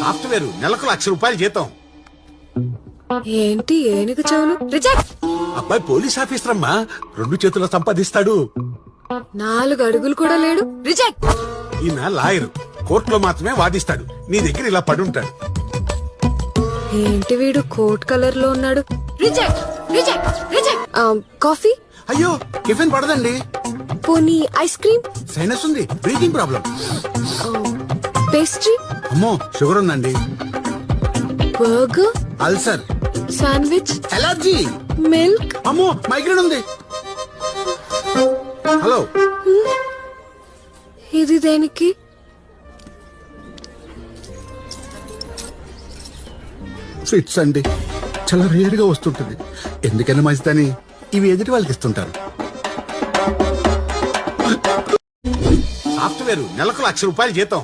Software నెలకు ₹1,00,000 జీతం. ఏంటి ఏనుగు చెవులు? రిజెక్ట్. అబ్బాయి పోలీస్ ఆఫీసర్ అమ్మా, 2 చేతుల్లో సంపాదిస్తాడు. 4 అడుగులు కూడా లేడు. రిజెక్ట్. ఈయన లాయర్, కోర్టులో మాత్రమే వాదిస్తాడు. నీ దగ్గర ఇలా పడుంటాడు. ఏంటి వీడు కోట్ కలర్ లో ఉన్నాడు? Reject reject reject. కాఫీ? అయ్యో టిఫిన్ పడదండి. పోనీ ఐస్ క్రీమ్? సైనస్ ఉంది, బ్రీతింగ్ ప్రాబ్లం. పేస్ట్రీ? అమ్మో షుగర్ ఉందండి. Burger? Ulcer. Sandwich? Allergy. Milk? అమ్మో మైగ్రేన్ ఉంది. హలో, ఇది దేనికి? ఫిట్స్ అండి, చాలా రేర్ గా వస్తుంటుంది. ఎందుకైనా మంచిదని ఇవి ఎదుటి వాళ్ళకి ఇస్తుంటారు. సాఫ్ట్వేర్ నెలకు ₹1,00,000 జీతం.